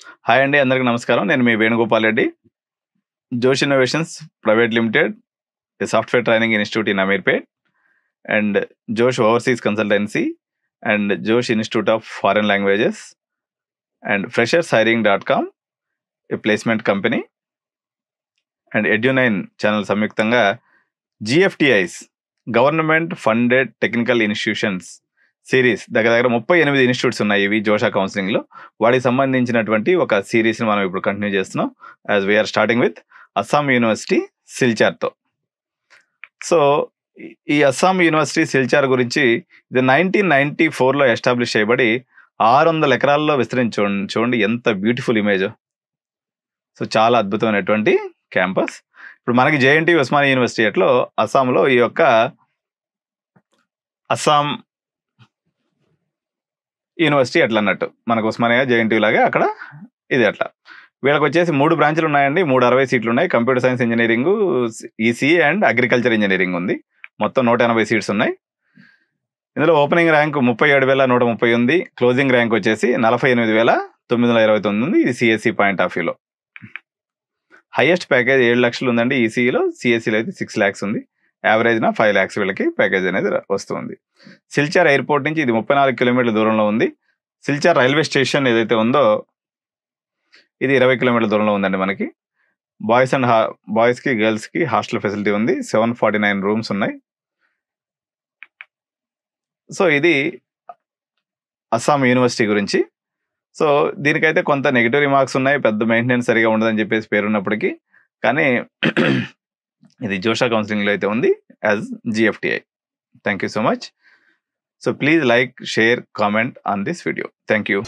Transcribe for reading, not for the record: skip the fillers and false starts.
Hi అండి, అందరికీ నమస్కారం. నేను మీ Venugopal Reddy. Josh Innovations Private Limited, a software training institute in Ameerpet, and Josh Overseas Consultancy, and Josh Institute of Foreign Languages, and freshers.hiring.com, a placement company, and ఎడ్యు9 channel సంయుక్తంగా GFTIs, government funded technical institutions series దగ్గర 38 institutes ఉన్నాయి ఇవి జోషా కౌన్సిలింగ్లో. వాటికి సంబంధించినటువంటి ఒక సిరీస్ని మనం ఇప్పుడు కంటిన్యూ చేస్తున్నాం. As we are starting with Assam university సిల్చార్తో. సో ఈ అస్సాం యూనివర్సిటీ సిల్చార్ గురించి ఇది 1994లో ఎస్టాబ్లిష్ చేయబడి 600 ఎకరాల్లో విస్తరించి చూడండి ఎంత బ్యూటిఫుల్ ఇమేజ్. సో చాలా అద్భుతమైనటువంటి క్యాంపస్. ఇప్పుడు మనకి JNTU ఉస్మానియా యూనివర్సిటీలో అస్సాంలో ఈ యొక్క అస్సాం యూనివర్సిటీ ఎట్లా అన్నట్టు మనకు ఉస్మానియా JNTU లాగా అక్కడ ఇది అట్లా. వీళ్ళకి వచ్చేసి 3 బ్రాంచ్లు ఉన్నాయండి, 360 సీట్లు ఉన్నాయి. Computer science engineering, ECE and agriculture engineering ఉంది. మొత్తం 180 సీట్స్ ఉన్నాయి. ఇందులో ఓపెనింగ్ ర్యాంక్ 37,130 ఉంది. క్లోజింగ్ ర్యాంక్ వచ్చేసి 48,929 ఉంది. ఇది CSE పాయింట్ ఆఫ్ వ్యూలో. హైయెస్ట్ ప్యాకేజ్ 7 లక్షలు ఉందండి ECEలో. CSEలో అయితే 6 lakhs ఉంది. యావరేజ్న 5 lakhs వీళ్ళకి ప్యాకేజ్ అనేది వస్తుంది. సిల్చార్ ఎయిర్పోర్ట్ నుంచి ఇది 34 కిలోమీటర్ల దూరంలో ఉంది. సిల్చార్ రైల్వే స్టేషన్ ఏదైతే ఉందో ఇది 20 కిలోమీటర్ల దూరంలో ఉందండి మనకి. బాయ్స్కి గర్ల్స్కి హాస్టల్ ఫెసిలిటీ ఉంది. 749 రూమ్స్ ఉన్నాయి. సో ఇది అస్సాం యూనివర్సిటీ గురించి. సో దీనికైతే కొంత నెగిటివ్ రిమార్క్స్ ఉన్నాయి, పెద్ద మెయింటెనెన్స్ సరిగా ఉండదని చెప్పేసి పేరున్నప్పటికీ, కానీ ఇది జోషా కౌన్సిలింగ్లో అయితే ఉంది as GFTI. Thank you so much. So please like, share, comment on this video. Thank you.